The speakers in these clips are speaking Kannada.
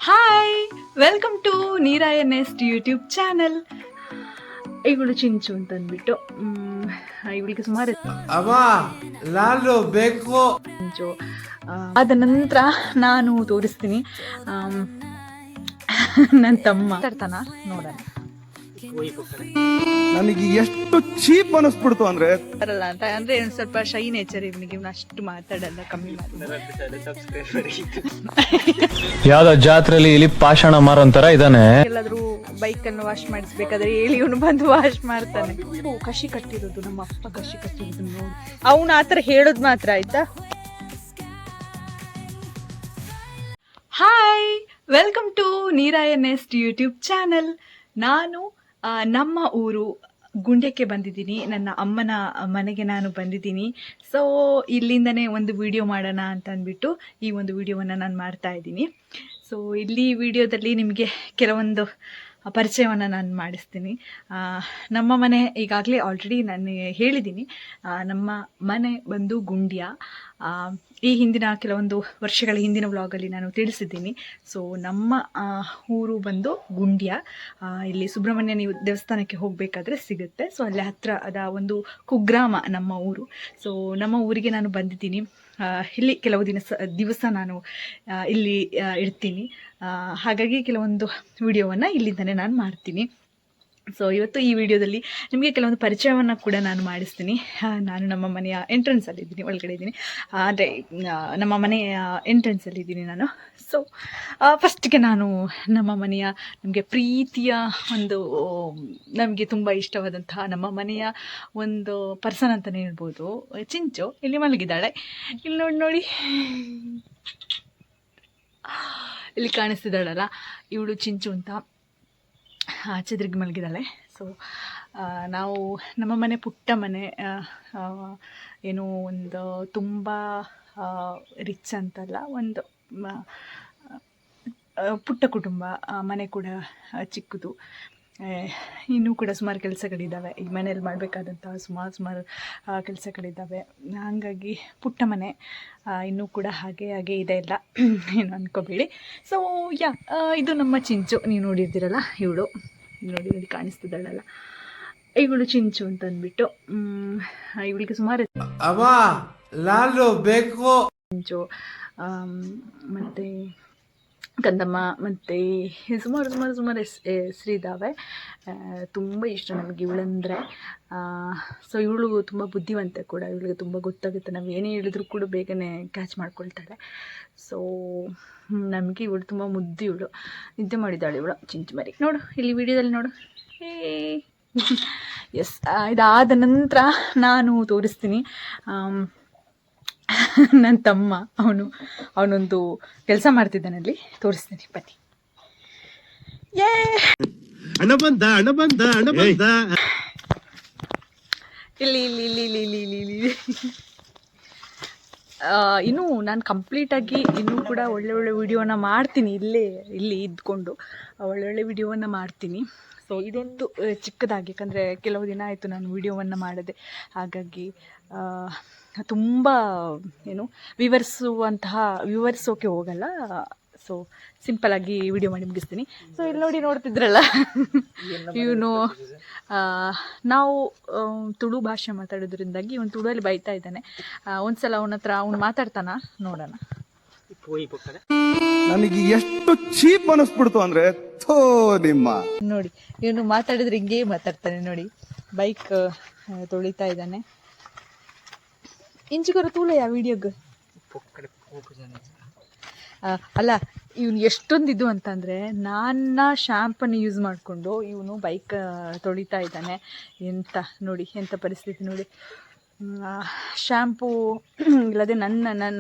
ಹಾಯ್, ವೆಲ್ಕಮ್ ಟು ನೀರಾಯನೆಸ್ಟ್ ಯೂಟ್ಯೂಬ್ ಚಾನಲ್. ಇವಳು ಚಿಂಚು ಅಂತ ಅಂದ್ಬಿಟ್ಟು ಇವಳಿಗೆ ಸುಮಾರು ಬೇಕು ಚಿಂಚು. ಅದ ನಂತರ ನಾನು ತೋರಿಸ್ತೀನಿ ನನ್ನ ತಮ್ಮ ತರ್ತಾನ ನೋಡೋಣ. ನನಗೆ ಎಷ್ಟು ಚೀಪ್ ಅನಿಸ್ಬಿಡ್ತು ಅಂದ್ರೆ ಬರಲ್ಲ ಅಂತ ಅಂದ್ರೆ ಸ್ವಲ್ಪ ಶೈ ನೇಚರ್ ಇವನಿಗೆ, ಇವನು ಅಷ್ಟು ಮಾತಾಡಲ್ಲ, ಕಮ್ಮಿ ಯಾವ್ದೋ ಜಾತ್ರೆಯಲ್ಲಿ ಇಲ್ಲಿ ಪಾಷಾಣ ಮಾರೋಂತರ ಇದಾನೆ. ಎಲ್ಲಾದ್ರೂ ಬೈಕ್ ಅನ್ನು ವಾಶ್ ಮಾಡಿಸ್ಬೇಕಾದ್ರೆ ಹೇಳಿ ಇವನು ಬಂದು ವಾಶ್ ಮಾಡ್ತಾನೆ. ಕಸಿ ಕಟ್ಟಿರೋದು ನಮ್ಮ ಅಪ್ಪ, ಕಸಿ ಕಟ್ಟಿರೋದು ನೋಡಿ. ಅವನು ಆತರ ಹೇಳೋದು ಮಾತ್ರ. ಆಯ್ತಾ, ಹಾಯ್, ವೆಲ್ಕಮ್ ಟು ನೀರಾಯನೆಸ್ಟ್ ಯೂಟ್ಯೂಬ್ ಚಾನಲ್. ನಾನು ನಮ್ಮ ಊರು ಗುಂಡ್ಯಕ್ಕೆ ಬಂದಿದ್ದೀನಿ, ನನ್ನ ಅಮ್ಮನ ಮನೆಗೆ ನಾನು ಬಂದಿದ್ದೀನಿ. ಸೊ ಇಲ್ಲಿಂದನೇ ಒಂದು ವಿಡಿಯೋ ಮಾಡೋಣ ಅಂತ ಅಂದ್ಬಿಟ್ಟು ಈ ಒಂದು ವಿಡಿಯೋವನ್ನು ನಾನು ಮಾಡ್ತಾ ಇದ್ದೀನಿ. ಸೊ ಇಲ್ಲಿ ವಿಡಿಯೋದಲ್ಲಿ ನಿಮಗೆ ಕೆಲವೊಂದು ಪರಿಚಯವನ್ನು ನಾನು ಮಾಡಿಸ್ತೀನಿ. ನಮ್ಮ ಮನೆ ಈಗಾಗಲೇ ಆಲ್ರೆಡಿ ನಾನು ಹೇಳಿದ್ದೀನಿ. ನಮ್ಮ ಮನೆ ಬಂದು ಗುಂಡ್ಯ. ಈ ಹಿಂದಿನ ಕೆಲವೊಂದು ವರ್ಷಗಳ ಹಿಂದಿನ ವ್ಲಾಗಲ್ಲಿ ನಾನು ತಿಳಿಸಿದ್ದೀನಿ. ಸೊ ನಮ್ಮ ಊರು ಬಂದು ಗುಂಡ್ಯ. ಇಲ್ಲಿ ಸುಬ್ರಹ್ಮಣ್ಯ ನೀವು ದೇವಸ್ಥಾನಕ್ಕೆ ಹೋಗಬೇಕಾದ್ರೆ ಸಿಗುತ್ತೆ. ಸೊ ಅಲ್ಲಿ ಹತ್ತಿರ ಅದ ಒಂದು ಕುಗ್ರಾಮ ನಮ್ಮ ಊರು. ಸೊ ನಮ್ಮ ಊರಿಗೆ ನಾನು ಬಂದಿದ್ದೀನಿ. ಇಲ್ಲಿ ಕೆಲವು ದಿವಸ ನಾನು ಇಲ್ಲಿ ಇರ್ತೀನಿ. ಹಾಗಾಗಿ ಕೆಲವೊಂದು ವಿಡಿಯೋವನ್ನು ಇಲ್ಲಿಂದನೇ ನಾನು ಮಾಡ್ತೀನಿ. ಸೊ ಇವತ್ತು ಈ ವಿಡಿಯೋದಲ್ಲಿ ನಿಮಗೆ ಕೆಲವೊಂದು ಪರಿಚಯವನ್ನು ಕೂಡ ನಾನು ಮಾಡಿಸ್ತೀನಿ. ನಾನು ನಮ್ಮ ಮನೆಯ ಎಂಟ್ರೆನ್ಸಲ್ಲಿದ್ದೀನಿ, ಒಳಗಡೆ ಇದ್ದೀನಿ, ಅಂದರೆ ನಮ್ಮ ಮನೆಯ ಎಂಟ್ರೆನ್ಸಲ್ಲಿದ್ದೀನಿ ನಾನು. ಸೊ ಫಸ್ಟಿಗೆ ನಾನು ನಮ್ಮ ಮನೆಯ ನಮಗೆ ಪ್ರೀತಿಯ ಒಂದು, ನಮಗೆ ತುಂಬ ಇಷ್ಟವಾದಂತಹ ನಮ್ಮ ಮನೆಯ ಒಂದು ಪರ್ಸನ್ ಅಂತಲೇ ಹೇಳ್ಬೋದು, ಚಿಂಚು ಇಲ್ಲಿ ಮಲಗಿದ್ದಾಳೆ. ಇಲ್ಲಿ ನೋಡಿ ಇಲ್ಲಿ ಕಾಣಿಸ್ತಿದ್ದಾಳಲ್ಲ, ಇವಳು ಚಿಂಚು ಅಂತ ಚಿದ್ರಿಗೆ ಮಲಗಿದ್ದಾಳೆ. ಸೊ ನಾವು ನಮ್ಮ ಮನೆ ಪುಟ್ಟ ಮನೆ, ಏನು ಒಂದು ತುಂಬ ರಿಚ್ ಅಂತಲ್ಲ, ಒಂದು ಪುಟ್ಟ ಕುಟುಂಬ. ಮನೆ ಕೂಡ ಚಿಕ್ಕದು. ಇನ್ನೂ ಕೂಡ ಸುಮಾರು ಕೆಲಸಗಳಿದ್ದಾವೆ ಈ ಮನೆಯಲ್ಲಿ ಮಾಡಬೇಕಾದಂತಹ ಸುಮಾರು ಕೆಲಸಗಳಿದ್ದಾವೆ. ಹಾಗಾಗಿ ಪುಟ್ಟ ಮನೆ ಇನ್ನೂ ಕೂಡ ಹಾಗೆ ಇದೆ, ಎಲ್ಲ ಏನು ಅಂದ್ಕೋಬೇಡಿ. ಸೊ ಇದು ನಮ್ಮ ಚಿಂಚು, ನೀವು ನೋಡಿರ್ತೀರಲ್ಲ, ಇವಳು ನೋಡಿ ಕಾಣಿಸ್ತಿದ್ದಾಳಲ್ಲ, ಇವಳು ಚಿಂಚು ಅಂತ ಅಂದ್ಬಿಟ್ಟು ಇವಳಿಗೆ ಸುಮಾರು ಬೇಕು ಚಿಂಚು ಮತ್ತು ಕಂದಮ್ಮ ಮತ್ತು ಸುಮಾರು ಹೆಸರಿದ್ದಾವೆ. ತುಂಬ ಇಷ್ಟ ನಮಗೆ ಇವಳಂದರೆ. ಸೊ ಇವಳು ತುಂಬ ಬುದ್ಧಿವಂತೆ ಕೂಡ, ಇವಳಿಗೆ ತುಂಬ ಗೊತ್ತಾಗುತ್ತೆ. ನಾವು ಏನೇ ಹೇಳಿದ್ರು ಕೂಡ ಬೇಗನೆ ಕ್ಯಾಚ್ ಮಾಡ್ಕೊಳ್ತಾಳೆ. ಸೊ ನಮಗೆ ಇವಳು ತುಂಬ ಮುದ್ದು. ಇವಳು ನಿದ್ದೆ ಮಾಡಿದ್ದಾಳೆ, ಇವಳು ಚಿಂಚು ಮರಿ. ನೋಡು ಇಲ್ಲಿ ವಿಡಿಯೋದಲ್ಲಿ ನೋಡು. ಎಸ್, ಇದಾದ ನಂತರ ನಾನು ತೋರಿಸ್ತೀನಿ ನನ್ನ ತಮ್ಮ. ಅವನೊಂದು ಕೆಲಸ ಮಾಡ್ತಿದ್ದಾನೆ, ಅಲ್ಲಿ ತೋರಿಸ್ತೀನಿ, ಬನ್ನಿ. ಇಲ್ಲಿ ಇನ್ನೂ ನಾನು ಕಂಪ್ಲೀಟಾಗಿ ಇನ್ನೂ ಕೂಡ ಒಳ್ಳೆ ವಿಡಿಯೋನ ಮಾಡ್ತೀನಿ. ಇಲ್ಲಿ ಇದ್ಕೊಂಡು ಒಳ್ಳೊಳ್ಳೆ ವಿಡಿಯೋವನ್ನು ಮಾಡ್ತೀನಿ. ಸೊ ಇದೊಂದು ಚಿಕ್ಕದಾಗಿ, ಯಾಕಂದರೆ ಕೆಲವು ದಿನ ಆಯಿತು ನಾನು ವಿಡಿಯೋವನ್ನು ಮಾಡದೆ. ಹಾಗಾಗಿ ತುಂಬ ಏನು ವಿವರಿಸೋಕೆ ಹೋಗಲ್ಲ. ಸೊ ಸಿಂಪಲಾಗಿ ವಿಡಿಯೋ ಮಾಡಿ ಮುಗಿಸ್ತೀನಿ. ಸೊ ಇಲ್ಲಿ ನೋಡ್ತಿದ್ರಲ್ಲ, ಇವನು ನಾವು ತುಳು ಭಾಷೆ ಮಾತಾಡೋದ್ರಿಂದಾಗಿ ಇವನು ತುಳುವಲ್ಲಿ ಬೈತಾ ಇದ್ದಾನೆ. ಒಂದ್ಸಲ ಅವನ ಹತ್ರ ಅವ್ನು ಮಾತಾಡ್ತಾನ, ನೋಡೋಣ. ನನಗೆ ಎಷ್ಟು ಚೀಪ್ ಅನಿಸ್ಬಿಡ್ತು ಅಂದ್ರೆ ನಿಮ್ಮ ನೋಡಿ, ಇವನು ಮಾತಾಡಿದ್ರೆ ಹಿಂಗೇ ಮಾತಾಡ್ತಾನೆ ನೋಡಿ. ಬೈಕ್ ತೊಳಿತಾ ಇದ್ದಾನೆ. ಇಂಚುಗರ ತೂಲ ಯಾವ ವಿಡಿಯೋಗ ಅಲ್ಲ, ಇವನು ಎಷ್ಟೊಂದಿದ್ದು ಅಂತಂದರೆ, ನನ್ನ ಶ್ಯಾಂಪನ್ನು ಯೂಸ್ ಮಾಡಿಕೊಂಡು ಇವನು ಬೈಕ್ ತೊಳಿತಾ ಇದ್ದಾನೆ. ನೋಡಿ ಎಂಥ ಪರಿಸ್ಥಿತಿ ನೋಡಿ. ಶ್ಯಾಂಪೂ ಇಲ್ಲದೆ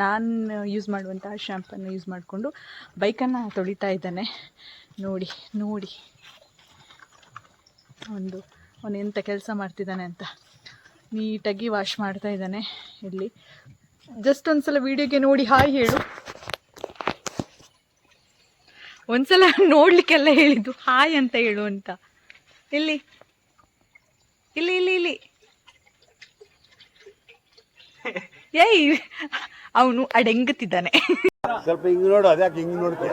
ನಾನು ಯೂಸ್ ಮಾಡುವಂತಹ ಶ್ಯಾಂಪನ್ನು ಯೂಸ್ ಮಾಡಿಕೊಂಡು ಬೈಕನ್ನು ತೊಳಿತಾ ಇದ್ದಾನೆ. ನೋಡಿ ಅವನು ಎಂಥ ಕೆಲಸ ಮಾಡ್ತಿದ್ದಾನೆ ಅಂತ. ನೀಟಾಗಿ ವಾಶ್ ಮಾಡ್ತಾ ಇದ್ದಾನೆ. ಇಲ್ಲಿ ಜಸ್ಟ್ ಒಂದ್ಸಲ ವಿಡಿಯೋಗೆ ನೋಡಿ ಹಾಯ್ ಹೇಳು. ಒಂದ್ಸಲ ನೋಡ್ಲಿಕ್ಕೆಲ್ಲ ಹೇಳಿದ್ದು ಹಾಯ್ ಅಂತ ಹೇಳು ಅಂತ. ಇಲ್ಲಿ ಏಯ್, ಅವನು ಅಡೆಂಗುತ್ತಿದ್ದಾನೆ. ಸ್ವಲ್ಪ ಹಿಂಗ್ ನೋಡು, ಅದ್ಯಾಕೆ ಹಿಂಗ್ ನೋಡ್ತೀಯ?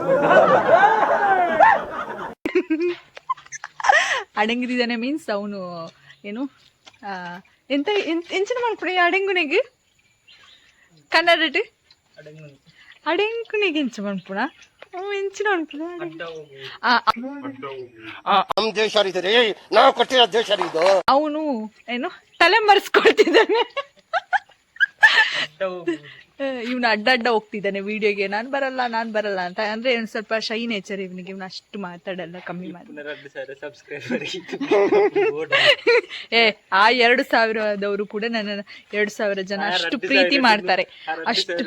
ಅಡಂಗಿದ್ದಾನೆ ಮೀನ್ಸ್ ಅವನು ಏನು ಎಂತ ಎಂಚನ ಮಾಡ್ಕೊಡಿ ಅಡಂಗುನಿಗೆ ಕನ್ನಡ ಅಡೆಂಕುನಿಗೆ ಎಂಚ ಮಾಡ್ಪುಣ ಎಂಚಿನ ಅವನು ಏನು ತಲೆ ಮರೆಸ್ಕೊಳ್ತಿದ್ದಾನೆ. ಇವನು ಅಡ್ಡ ಹೋಗ್ತಿದ್ದಾನೆ ವಿಡಿಯೋಗೆ, ನಾನು ಬರಲ್ಲ ಅಂತ. ಅಂದ್ರೆ ಒಂದು ಸ್ವಲ್ಪ ಶೈ ನೇಚರ್ ಇವನಿಗೆ, ಇವನು ಅಷ್ಟು ಮಾತಾಡಲ್ಲ, ಕಮ್ಮಿ ಆ 2,000ದವರು ಕೂಡ ನನ್ನ 2,000 ಜನ ಅಷ್ಟು ಪ್ರೀತಿ ಮಾಡ್ತಾರೆ. ಅಷ್ಟು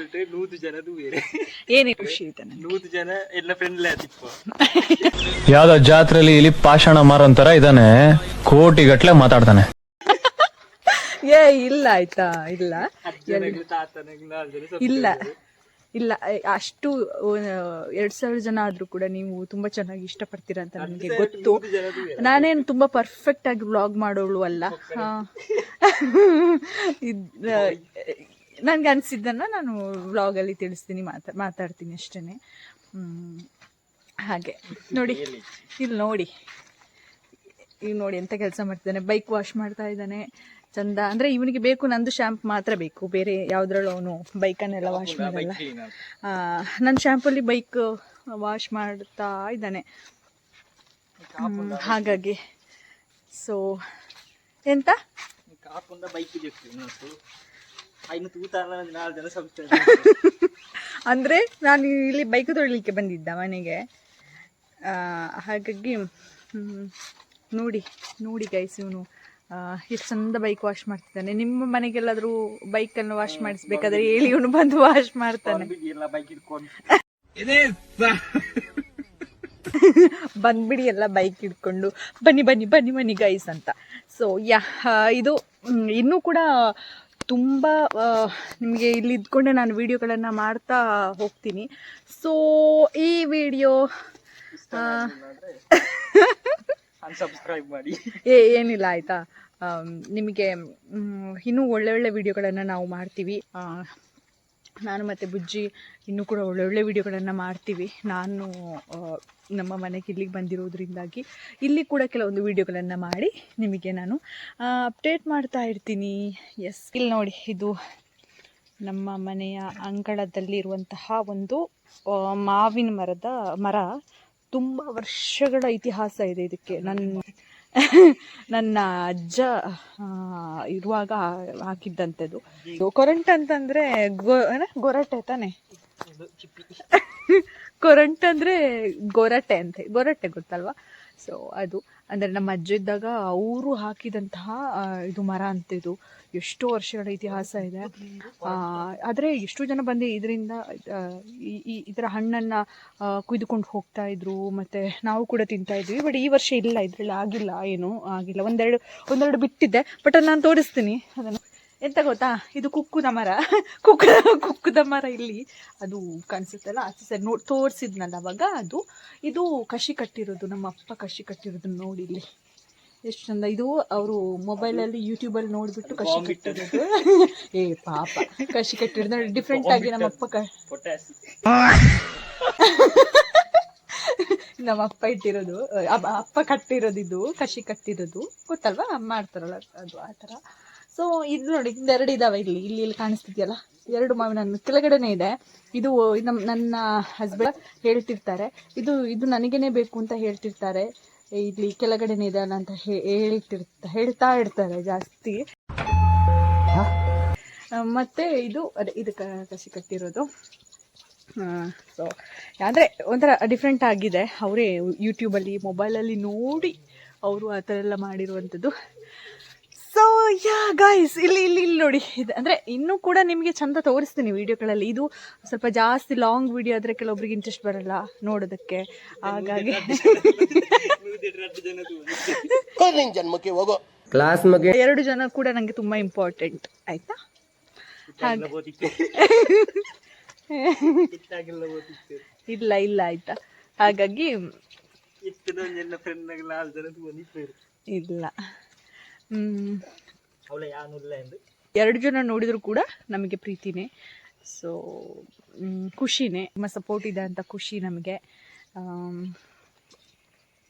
ಏನೇ ಖುಷಿ ಇದೆ ಯಾವ್ದೋ ಜಾತ್ರೆಲಿ ಇಲ್ಲಿ ಪಾಷಾಣ ಮಾರೋಂತರ ಇದಾನೆ, ಕೋಟಿಗಟ್ಲೆ ಮಾತಾಡ್ತಾನೆ. ಇಲ್ಲ ಆಯ್ತಾ, ಇಲ್ಲ ಇಲ್ಲ ಅಷ್ಟು 2,000 ಜನ ಆದ್ರೂ ಕೂಡ ನೀವು ತುಂಬಾ ಚೆನ್ನಾಗಿ ಇಷ್ಟಪಡ್ತೀರಾ ಅಂತ ನನಗೆ ಗೊತ್ತು. ನಾನೇನು ತುಂಬಾ ಪರ್ಫೆಕ್ಟ್ ಆಗಿ ವ್ಲಾಗ್ ಮಾಡೋಳು ಅಲ್ಲ. ನನ್ಗೆ ಅನ್ಸಿದ್ದನ್ನ ನಾನು ವ್ಲಾಗಲ್ಲಿ ತಿಳಿಸ್ತೀನಿ, ಮಾತಾಡ್ತೀನಿ ಅಷ್ಟೇನೆ. ಹಾಗೆ ನೋಡಿ, ಇಲ್ಲಿ ನೋಡಿ, ಈಗ ನೋಡಿ ಎಂತ ಕೆಲಸ ಮಾಡ್ತಿದ್ದಾನೆ. ಬೈಕ್ ವಾಶ್ ಮಾಡ್ತಾ ಇದ್ದಾನೆ ಚಂದ. ಅಂದ್ರೆ ಇವನಿಗೆ ಬೇಕು ನಂದು ಶ್ಯಾಂಪು ಮಾತ್ರ ಬೇಕು, ಬೇರೆ ಯಾವ್ದ್ರಲ್ಲೂ ಅವನು ಬೈಕನ್ನೆಲ್ಲ ವಾಶ್ ಮಾಡಲ್ಲ. ನನ್ನ ಶ್ಯಾಂಪಲ್ಲಿ ಬೈಕ್ ವಾಶ್ ಮಾಡ್ತಾ ಇದ್ದಾನೆ. ಹಾಗಾಗಿ ಸೊ ಎಂತ ಅಂದ್ರೆ ನಾನು ಇಲ್ಲಿ ಬೈಕ್ ತೊಳಿಲಿಕ್ಕೆ ಬಂದಿದ್ದ ಮನೆಗೆ. ಹಾಗಾಗಿ ನೋಡಿ ಗೈಸ್, ಇವನು ಎಷ್ಟು ಚಂದ ಬೈಕ್ ವಾಶ್ ಮಾಡ್ತಿದ್ದಾನೆ. ನಿಮ್ಮ ಮನೆಗೆಲ್ಲಾದ್ರೂ ಬೈಕನ್ನು ವಾಶ್ ಮಾಡಿಸ್ಬೇಕಾದ್ರೆ ಹೇಳಿ, ಇವನು ಬಂದು ವಾಶ್ ಮಾಡ್ತಾನೆ. ಬಂದ್ಬಿಡಿ ಎಲ್ಲ ಬೈಕ್ ಹಿಡ್ಕೊಂಡು, ಬನ್ನಿ ಗೈಸ್ ಅಂತ. ಸೊ ಇದು ಇನ್ನೂ ಕೂಡ ತುಂಬ ನಿಮಗೆ ಇಲ್ಲಿ ಇದ್ಕೊಂಡೆ ನಾನು ವಿಡಿಯೋಗಳನ್ನು ಮಾಡ್ತಾ ಹೋಗ್ತೀನಿ. ಸೊ ಈ ವಿಡಿಯೋ ಸಬ್ಸ್ಕ್ರೈಬ್ ಮಾಡಿ, ಏನಿಲ್ಲ ಆಯ್ತಾ. ನಿಮಗೆ ಇನ್ನೂ ಒಳ್ಳೆ ವಿಡಿಯೋಗಳನ್ನು ನಾವು ಮಾಡ್ತೀವಿ. ನಾನು ಮತ್ತು ಬುಜ್ಜಿ ಇನ್ನೂ ಕೂಡ ಒಳ್ಳೆ ವಿಡಿಯೋಗಳನ್ನು ಮಾಡ್ತೀವಿ. ನಾನು ನಮ್ಮ ಮನೆಗೆ ಇಲ್ಲಿಗೆ ಬಂದಿರೋದ್ರಿಂದಾಗಿ ಇಲ್ಲಿ ಕೂಡ ಕೆಲವೊಂದು ವಿಡಿಯೋಗಳನ್ನು ಮಾಡಿ ನಿಮಗೆ ನಾನು ಅಪ್ಡೇಟ್ ಮಾಡ್ತಾ ಇರ್ತೀನಿ. ಎಸ್, ಇಲ್ಲಿ ನೋಡಿ, ಇದು ನಮ್ಮ ಮನೆಯ ಅಂಗಳದಲ್ಲಿರುವಂತಹ ಒಂದು ಮಾವಿನ ಮರ. ತುಂಬ ವರ್ಷಗಳ ಇತಿಹಾಸ ಇದೆ ಇದಕ್ಕೆ. ನನ್ನ ಅಜ್ಜ ಇರುವಾಗ ಹಾಕಿದ್ದಂಥದ್ದು. ಕೊರಂಟ ಅಂತಂದರೆ ಗೊರಟೆ ತಾನೆ, ಕೊರಂಟ ಅಂದರೆ ಗೊರಟೆ ಗೊತ್ತಲ್ವಾ? ಸೊ ಅದು ಅಂದರೆ ನಮ್ಮ ಅಜ್ಜ ಇದ್ದಾಗ ಅವರು ಹಾಕಿದಂತಹ ಇದು ಮರ ಅಂತ. ಇದು ಎಷ್ಟೋ ವರ್ಷಗಳ ಇತಿಹಾಸ ಇದೆ. ಆದರೆ ಎಷ್ಟೋ ಜನ ಬಂದು ಇದರಿಂದ ಇದರ ಹಣ್ಣನ್ನು ಕುಯ್ದುಕೊಂಡು ಹೋಗ್ತಾ ಇದ್ರು, ಮತ್ತು ನಾವು ಕೂಡ ತಿಂತಾ ಇದ್ವಿ. ಬಟ್ ಈ ವರ್ಷ ಇಲ್ಲ, ಇದರಲ್ಲಿ ಆಗಿಲ್ಲ. ಒಂದೆರಡು ಬಿಟ್ಟಿದ್ದೆ, ಬಟ್ ನಾನು ತೋರಿಸ್ತೀನಿ ಅದನ್ನು. ಎಂತ ಗೊತ್ತಾ, ಇದು ಕುಕ್ಕುದ ಮರ ಇಲ್ಲಿ ಅದು ಕಾಣಿಸುತ್ತಲ್ಲ, ಆಚೆ ಸೈಡ್ ತೋರಿಸಿದ್ನಲ್ಲ ಅವಾಗ. ಇದು ಕಸಿ ಕಟ್ಟಿರೋದು, ನಮ್ಮ ಅಪ್ಪ ಕಸಿ ಕಟ್ಟಿರೋದು ನೋಡಿ ಇಲ್ಲಿ ಎಷ್ಟು ಚಂದ. ಇದು ಅವರು ಮೊಬೈಲಲ್ಲಿ ಯೂಟ್ಯೂಬಲ್ಲಿ ನೋಡಿಬಿಟ್ಟು ಕಸಿ ಕಟ್ಟಿರೋದು. ಪಾಪ ಕಸಿ ಕಟ್ಟಿರೋದು ಡಿಫ್ರೆಂಟ್ ಆಗಿ ನಮ್ಮ ಅಪ್ಪ ಇಟ್ಟಿರೋದು, ಅಪ್ಪ ಕಟ್ಟಿರೋದು, ಇದು ಕಸಿ ಕಟ್ಟಿರೋದು ಗೊತ್ತಲ್ವಾ, ಮಾಡ್ತಾರಲ್ಲ ಅದು ಆ ಥರ. ಸೊ ಇದು ನೋಡಿ, 2 ಇದಾವೆ ಇಲ್ಲಿ ಕಾಣಿಸ್ತಿದೆಯಲ್ಲ, 2 ಮಾವಿನ ಹಣ್ಣು ಕೆಳಗಡೆನೇ ಇದೆ. ಇದು ನನ್ನ ಹಸ್ಬೆಂಡ್ ಹೇಳ್ತಿರ್ತಾರೆ, ಇದು ನನಗೇನೆ ಬೇಕು ಅಂತ ಹೇಳ್ತಿರ್ತಾರೆ. ಇಲ್ಲಿ ಕೆಳಗಡೆನೇ ಇದೆ ಅಲ್ಲ ಅಂತ ಹೇಳ್ತಾ ಇರ್ತಾರೆ ಜಾಸ್ತಿ. ಮತ್ತೆ ಇದು ಕಸಿ ಕಟ್ಟಿರೋದು. ಸೊ ಅಂದರೆ ಒಂಥರ ಡಿಫ್ರೆಂಟ್ ಆಗಿದೆ. ಅವರೇ ಯೂಟ್ಯೂಬಲ್ಲಿ ಮೊಬೈಲಲ್ಲಿ ನೋಡಿ ಅವರು ಆ ಥರ ಎಲ್ಲ ಮಾಡಿರುವಂಥದ್ದು. ಸೊ ಗೈಸ್, ಇಲ್ಲಿ ನೋಡಿ, ಇದು ಅಂದರೆ ಇನ್ನೂ ಕೂಡ ನಿಮಗೆ ಚಂದ ತೋರಿಸ್ತೀನಿ ವಿಡಿಯೋಗಳಲ್ಲಿ. ಇದು ಸ್ವಲ್ಪ ಜಾಸ್ತಿ ಲಾಂಗ್ ವಿಡಿಯೋ ಆದರೆ ಕೆಲವೊಬ್ರಿಗೆ ಇಂಟ್ರೆಸ್ಟ್ ಬರಲ್ಲ ನೋಡೋದಕ್ಕೆ. ಹಾಗಾಗಿ ಕ್ಲಾಸ್ 2 ಜನ ಕೂಡ ನನಗೆ ತುಂಬ ಇಂಪಾರ್ಟೆಂಟ್, ಆಯ್ತಾ? ಇಲ್ಲ ಆಯ್ತಾ. ಹಾಗಾಗಿ ಇಲ್ಲ, 2 ಜನ ನೋಡಿದ್ರು ಕೂಡ ನಮಗೆ ಪ್ರೀತಿನೇ. ಸೊ ಖುಷಿನೇ, ನಿಮ್ಮ ಸಪೋರ್ಟ್ ಇದೆ ಅಂತ ಖುಷಿ ನಮಗೆ.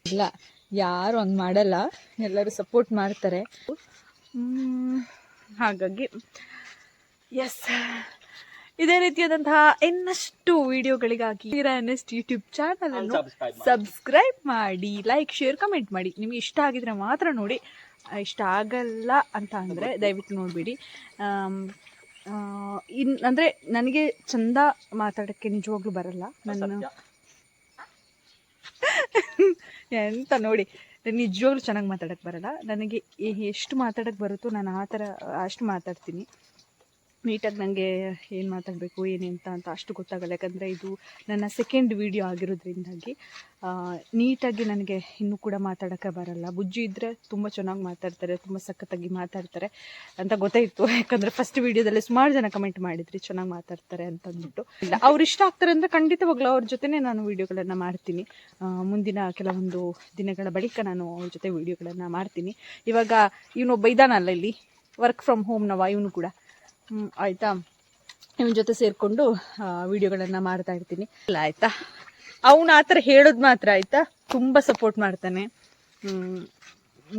ಇಲ್ಲ ಯಾರು ಹಂಗೆ ಮಾಡಲ್ಲ, ಎಲ್ಲರೂ ಸಪೋರ್ಟ್ ಮಾಡ್ತಾರೆ. ಹಾಗಾಗಿ ಎಸ್, ಇದೇ ರೀತಿಯಾದಂತಹ ಇನ್ನಷ್ಟು ವಿಡಿಯೋಗಳಿಗಾಗಿ ನೀರಾ NST ಯೂಟ್ಯೂಬ್ ಚಾನಲ್ ಅನ್ನು ಸಬ್ಸ್ಕ್ರೈಬ್ ಮಾಡಿ, ಲೈಕ್, ಶೇರ್, ಕಮೆಂಟ್ ಮಾಡಿ. ನಿಮಗೆ ಇಷ್ಟ ಆಗಿದ್ರೆ ಮಾತ್ರ ನೋಡಿ, ಇಷ್ಟ ಆಗಲ್ಲ ಅಂತ ಅಂದರೆ ದಯವಿಟ್ಟು ನೋಡಬೇಡಿ. ಅಂದರೆ ನನಗೆ ಚಂದ ಮಾತಾಡೋಕ್ಕೆ ನಿಜವಾಗ್ಲೂ ಬರಲ್ಲ. ನಾನು ಎಂತ ನೋಡಿ, ನಿಜವಾಗ್ಲೂ ಚೆನ್ನಾಗಿ ಮಾತಾಡೋಕ್ಕೆ ಬರಲ್ಲ. ನನಗೆ ಎಷ್ಟು ಮಾತಾಡೋಕ್ಕೆ ಬರುತ್ತೋ ನಾನು ಆ ಥರ ಅಷ್ಟು ಮಾತಾಡ್ತೀನಿ. ನೀಟಾಗಿ ನನಗೆ ಏನು ಮಾತಾಡಬೇಕು ಏನೆಂತ ಅಂತ ಅಷ್ಟು ಗೊತ್ತಾಗಲ್ಲ. ಯಾಕಂದರೆ ಇದು ನನ್ನ ಸೆಕೆಂಡ್ ವಿಡಿಯೋ ಆಗಿರೋದ್ರಿಂದಾಗಿ ನೀಟಾಗಿ ನನಗೆ ಇನ್ನೂ ಕೂಡ ಮಾತಾಡೋಕ್ಕೆ ಬರಲ್ಲ. ಬುಜ್ಜಿ ಇದ್ದರೆ ತುಂಬ ಚೆನ್ನಾಗಿ ಮಾತಾಡ್ತಾರೆ, ತುಂಬ ಸಖತ್ತಾಗಿ ಮಾತಾಡ್ತಾರೆ ಅಂತ ಗೊತ್ತಾಯಿತು. ಯಾಕಂದರೆ ಫಸ್ಟ್ ವೀಡಿಯೋದಲ್ಲಿ ಸುಮಾರು ಜನ ಕಮೆಂಟ್ ಮಾಡಿದ್ರಿ ಚೆನ್ನಾಗಿ ಮಾತಾಡ್ತಾರೆ ಅಂತಂದ್ಬಿಟ್ಟು. ಇಲ್ಲ, ಅವ್ರು ಇಷ್ಟ ಆಗ್ತಾರೆ ಅಂದರೆ ಖಂಡಿತವಾಗ್ಲೂ ಅವ್ರ ಜೊತೆನೇ ನಾನು ವೀಡಿಯೋಗಳನ್ನು ಮಾಡ್ತೀನಿ. ಮುಂದಿನ ಕೆಲವೊಂದು ದಿನಗಳ ಬಳಿಕ ನಾನು ಅವ್ರ ಜೊತೆ ವೀಡಿಯೋಗಳನ್ನು ಮಾಡ್ತೀನಿ. ಇವಾಗ ಇವನೊಬ್ಬ ಇದ್ದಾನಲ್ಲ ಇಲ್ಲಿ, ವರ್ಕ್ ಫ್ರಮ್ ಹೋಮ್ನವ, ಇವನು ಕೂಡ ಆಯಿತಾ, ಇವನ ಜೊತೆ ಸೇರಿಕೊಂಡು ವಿಡಿಯೋಗಳನ್ನು ಮಾಡ್ತಾ ಇರ್ತೀನಿ. ಇಲ್ಲ ಆಯಿತಾ, ಅವನು ಆ ಥರ ಹೇಳೋದು ಮಾತ್ರ ಆಯಿತಾ, ತುಂಬ ಸಪೋರ್ಟ್ ಮಾಡ್ತಾನೆ.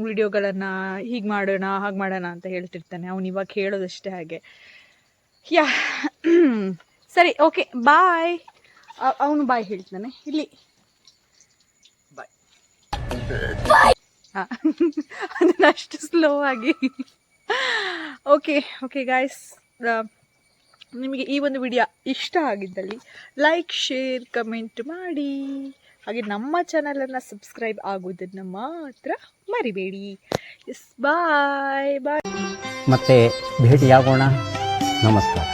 ವಿಡಿಯೋಗಳನ್ನು ಹೀಗೆ ಮಾಡೋಣ ಹಾಗೆ ಮಾಡೋಣ ಅಂತ ಹೇಳ್ತಿರ್ತಾನೆ. ಅವ್ನು ಇವಾಗ ಹೇಳೋದಷ್ಟೇ ಹಾಗೆ. ಯಾ ಸರಿ, ಓಕೆ, ಬಾಯ್. ಅವನು ಬಾಯ್ ಹೇಳ್ತಾನೆ ಇಲ್ಲಿ, ಹಾಂ ಅದನ್ನ ಅಷ್ಟು ಸ್ಲೋ ಆಗಿ. ಓಕೆ ಗಾಯ್ಸ್, ನಿಮಗೆ ಈ ಒಂದು ವಿಡಿಯೋ ಇಷ್ಟ ಆಗಿದ್ದಲ್ಲಿ ಲೈಕ್, ಶೇರ್, ಕಮೆಂಟ್ ಮಾಡಿ. ಹಾಗೆ ನಮ್ಮ ಚಾನಲನ್ನು ಸಬ್ಸ್ಕ್ರೈಬ್ ಆಗೋದನ್ನು ಮಾತ್ರ ಮರಿಬೇಡಿ. ಎಸ್, ಬಾಯ್ ಬಾಯ್. ಮತ್ತೆ ಭೇಟಿಯಾಗೋಣ. ನಮಸ್ಕಾರ.